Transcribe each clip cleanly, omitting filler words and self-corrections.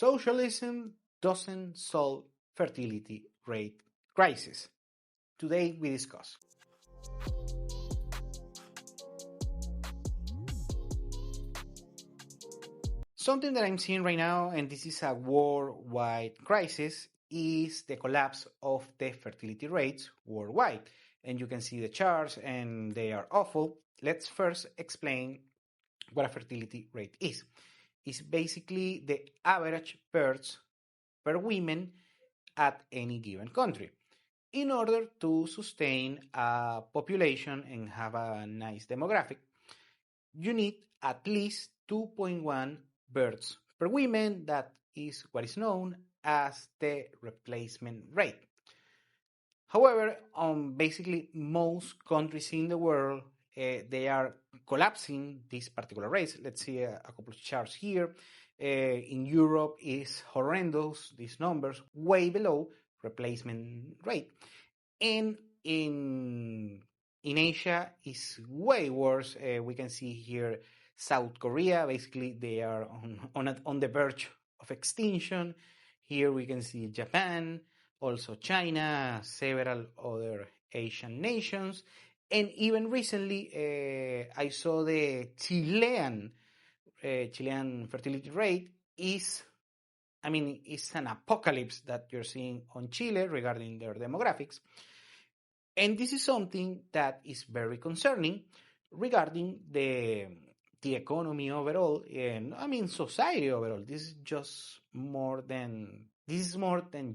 Socialism doesn't solve fertility rate crisis. Today we discuss. Something that I'm seeing right now, and this is a worldwide crisis, is the collapse of the fertility rates worldwide. And you can see the charts, and they are awful. Let's first explain what a fertility rate is. It's basically the average births per woman at any given country. In order to sustain a population and have a nice demographic, you need at least 2.1 births per woman. That is what is known as the replacement rate. However, basically most countries in the world, they are collapsing these particular rates. Let's see a couple of charts here. In Europe is horrendous, these numbers, way below replacement rate. And in Asia is way worse. We can see here South Korea, basically they are on the verge of extinction. Here we can see Japan, also China, several other Asian nations. And even recently, I saw the Chilean fertility rate is it's an apocalypse that you're seeing on Chile regarding their demographics. And this is something that is very concerning regarding the economy overall and society overall. This is more than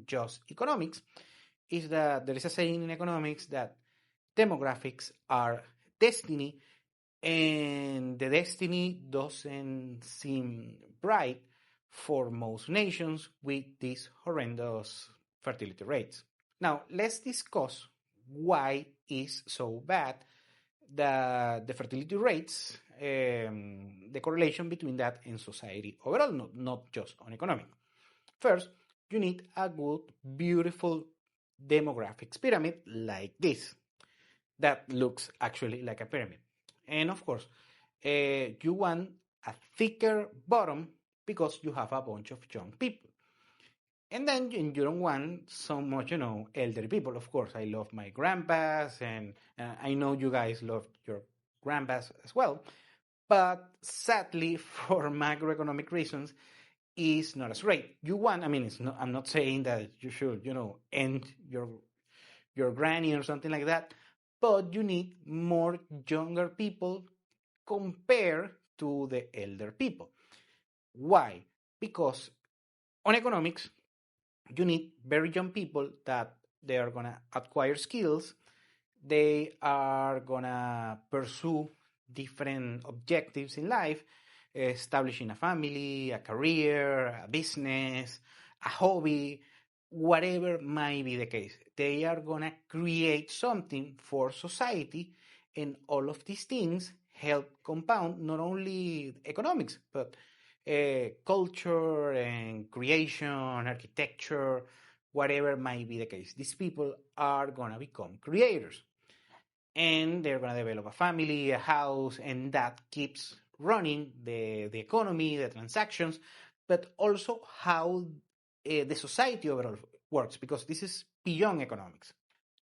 just economics. Is that there is a saying in economics that demographics are destiny, and the destiny doesn't seem bright for most nations with these horrendous fertility rates. Now, let's discuss why is so bad the fertility rates, the correlation between that and society overall, not just on economic. First, you need a good, beautiful demographics pyramid like this that looks actually like a pyramid. And of course, you want a thicker bottom because you have a bunch of young people. And then you don't want so much, elderly people. Of course, I love my grandpas, and I know you guys love your grandpas as well. But sadly, for macroeconomic reasons, is not as great. You want, I'm not saying that you should, end your granny or something like that, but you need more younger people compared to the elder people. Why? Because on economics, you need very young people that they are going to acquire skills. They are going to pursue different objectives in life, establishing a family, a career, a business, a hobby, whatever might be the case. They are going to create something for society, and all of these things help compound not only economics, but culture and creation, architecture, whatever might be the case. These people are going to become creators, and they're going to develop a family, a house, and that keeps running the economy, the transactions, but also how the society overall works, because this is beyond economics.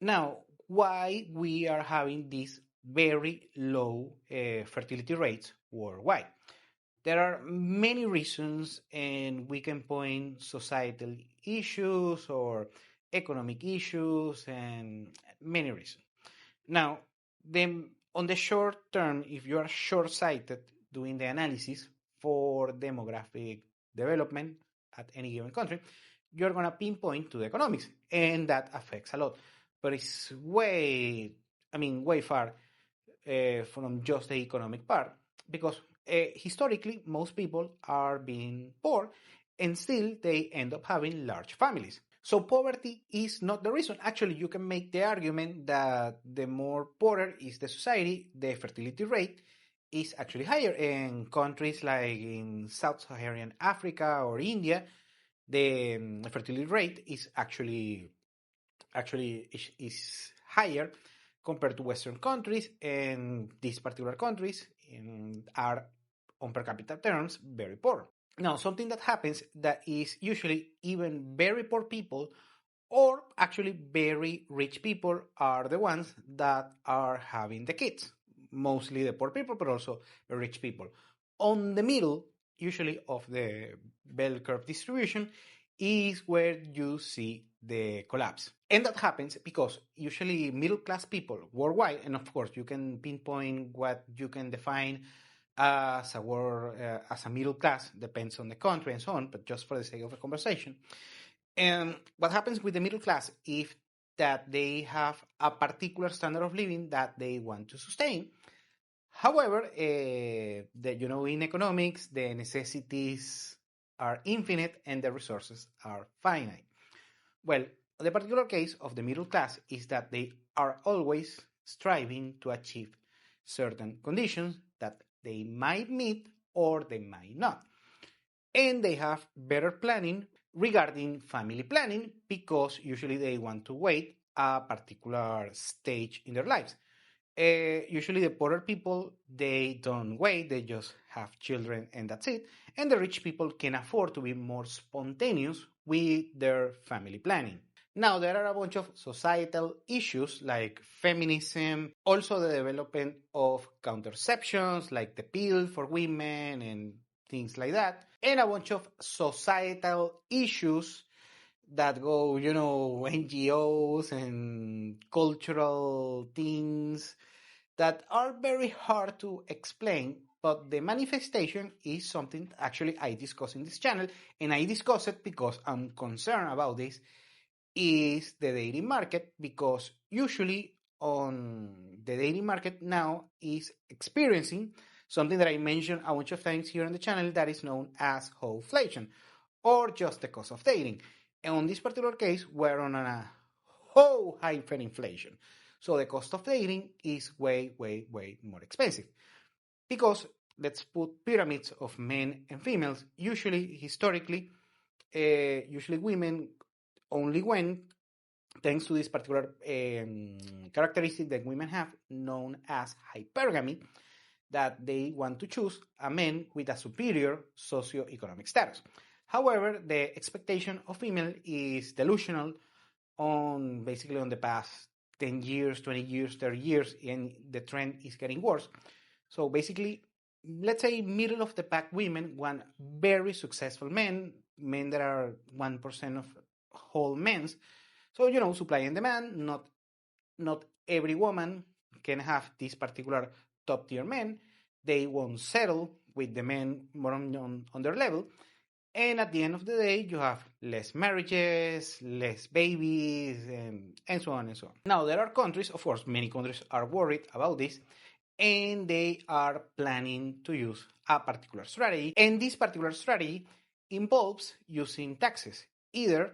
Now, why we are having these very low fertility rates worldwide? There are many reasons, and we can point societal issues or economic issues and many reasons. Now, on the short term, if you are short-sighted doing the analysis for demographic development at any given country, you're going to pinpoint to the economics, and that affects a lot. But it's way far from just the economic part, because historically, most people are being poor, and still they end up having large families. So poverty is not the reason. Actually, you can make the argument that the more poorer is the society, the fertility rate is actually higher. In countries like in Sub-Saharan Africa or India, the fertility rate is actually is higher compared to Western countries, and these particular countries are, on per capita terms, very poor. Now, something that happens that is usually even very poor people or actually very rich people are the ones that are having the kids. Mostly the poor people, but also the rich people. On the middle, usually of the bell curve distribution, is where you see the collapse. And that happens because usually middle class people worldwide, and of course you can pinpoint what you can define as a word, as a middle class, depends on the country and so on, but just for the sake of a conversation. And what happens with the middle class if that they have a particular standard of living that they want to sustain. However, in economics, the necessities are infinite and the resources are finite. Well, the particular case of the middle class is that they are always striving to achieve certain conditions that they might meet or they might not. And they have better planning regarding family planning because usually they want to wait a particular stage in their lives. Usually the poorer people, they don't wait, they just have children and that's it. And the rich people can afford to be more spontaneous with their family planning. Now, there are a bunch of societal issues like feminism, also the development of contraceptions like the pill for women and things like that, and a bunch of societal issues that go, NGOs and cultural things that are very hard to explain, but the manifestation is something actually I discuss in this channel, and I discuss it because I'm concerned about this, is the dating market, because usually on the dating market now is experiencing something that I mentioned a bunch of times here on the channel that is known as inflation or just the cost of dating. And on this particular case, we're on a whole hyperinflation. So the cost of dating is way, way, way more expensive. Because let's put pyramids of men and females. Usually, historically, usually women only went thanks to this particular characteristic that women have known as hypergamy, that they want to choose a man with a superior socioeconomic status. However, the expectation of female is delusional on basically on the past 10 years, 20 years, 30 years, and the trend is getting worse. So basically, let's say middle of the pack women want very successful men that are 1% of whole men's. So, supply and demand, not every woman can have this particular top tier men. They won't settle with the men more on their level. And at the end of the day, you have less marriages, less babies, and so on and so on. Now, there are countries, of course, many countries are worried about this, and they are planning to use a particular strategy. And this particular strategy involves using taxes, either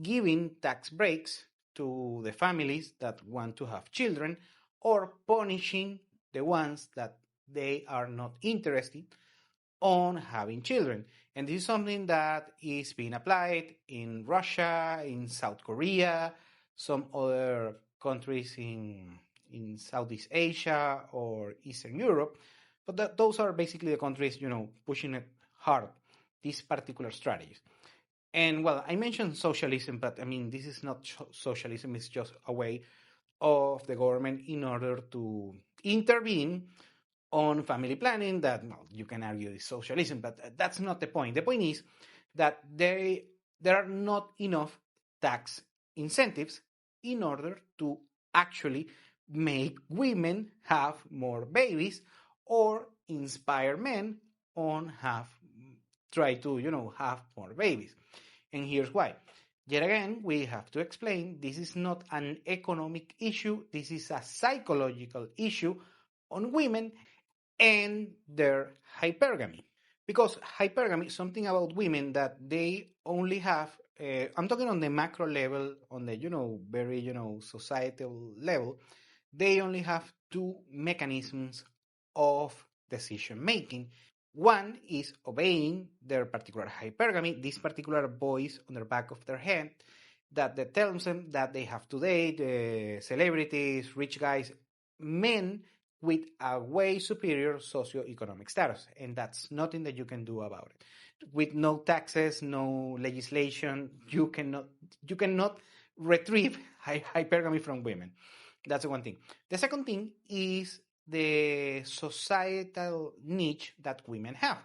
giving tax breaks to the families that want to have children or punishing the ones that they are not interested on having children. And this is something that is being applied in Russia, in South Korea, some other countries in Southeast Asia or Eastern Europe. But those are basically the countries, pushing it hard, these particular strategies. And well, I mentioned socialism, but I mean, this is not socialism, it's just a way of the government in order to intervene on family planning that, well, you can argue is socialism, but that's not the point. The point is that there are not enough tax incentives in order to actually make women have more babies or inspire men on try to, have more babies. And here's why. Yet again, we have to explain this is not an economic issue, this is a psychological issue on women and their hypergamy. Because hypergamy is something about women that they only have, I'm talking on the macro level, on the, very, societal level, they only have two mechanisms of decision making. One is obeying their particular hypergamy, this particular voice on the back of their head that tells them that they have to date celebrities, rich guys, men with a way superior socioeconomic status, and that's nothing that you can do about it. With no taxes, no legislation, you cannot retrieve hypergamy from women. That's the one thing. The second thing is the societal niche that women have.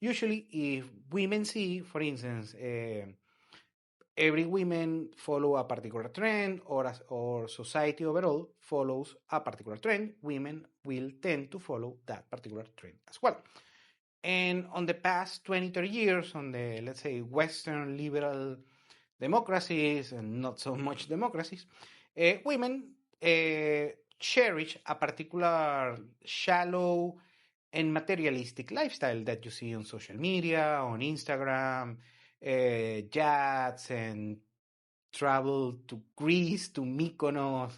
Usually, if women see, for instance, every woman follow a particular trend, or society overall follows a particular trend, women will tend to follow that particular trend as well. And on the past 20, 30 years, on the, let's say, Western liberal democracies and not so much democracies, women cherish a particular shallow and materialistic lifestyle that you see on social media, on Instagram, yachts and travel to Greece, to Mykonos,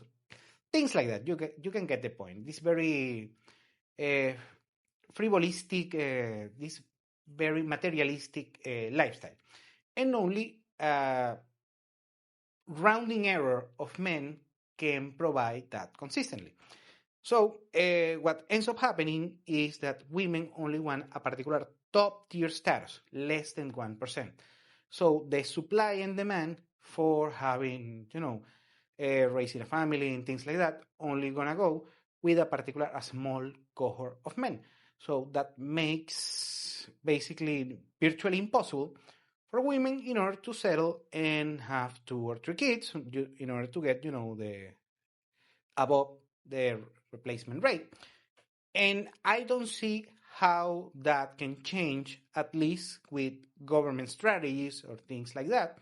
things like that. You can get the point. This very frivolistic, this very materialistic lifestyle. And only rounding error of men can provide that consistently. So what ends up happening is that women only want a particular top tier status, less than 1%. So the supply and demand for having, raising a family and things like that, only gonna go with a small cohort of men. So that makes basically virtually impossible for women in order to settle and have 2 or 3 kids in order to get, the above the replacement rate. And I don't see how that can change, at least with government strategies or things like that.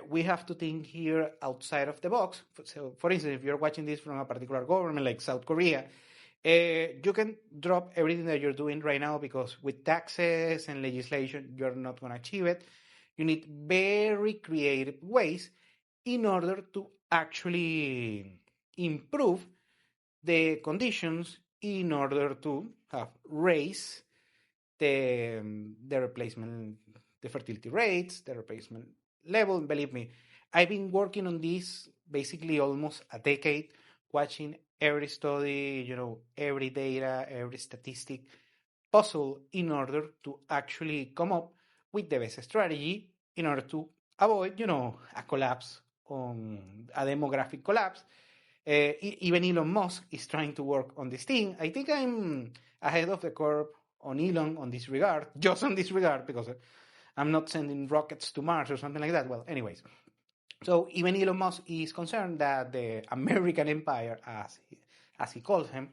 We have to think here outside of the box. So, for instance, if you're watching this from a particular government like South Korea, you can drop everything that you're doing right now, because with taxes and legislation, you're not going to achieve it. You need very creative ways in order to actually improve the conditions in order to raise the replacement, the fertility rates, the replacement level. Believe me, I've been working on this basically almost a decade, watching every study, every data, every statistic possible in order to actually come up with the best strategy in order to avoid, a collapse, on a demographic collapse. Even Elon Musk is trying to work on this thing. I think I'm ahead of the curve on Elon on this regard, just on this regard, because I'm not sending rockets to Mars or something like that. Well, anyways. So even Elon Musk is concerned that the American empire, as he calls him,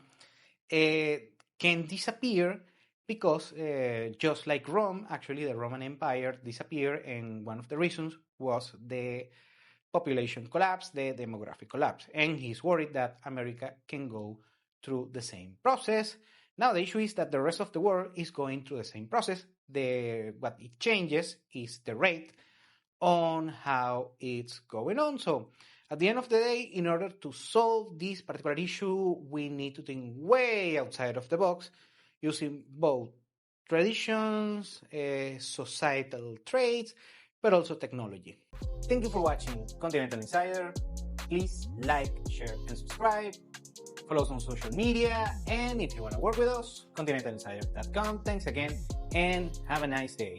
can disappear because just like Rome, actually the Roman Empire disappeared, and one of the reasons was the population collapse, the demographic collapse. And he's worried that America can go through the same process. Now the issue is that the rest of the world is going through the same process. What it changes is the rate on how it's going on. So at the end of the day, in order to solve this particular issue, we need to think way outside of the box, using both traditions, societal traits, but also technology. Thank you for watching Continental Insider. Please like, share, and subscribe. Follow us on social media, and if you want to work with us, continentalinsider.com. Thanks again, and have a nice day.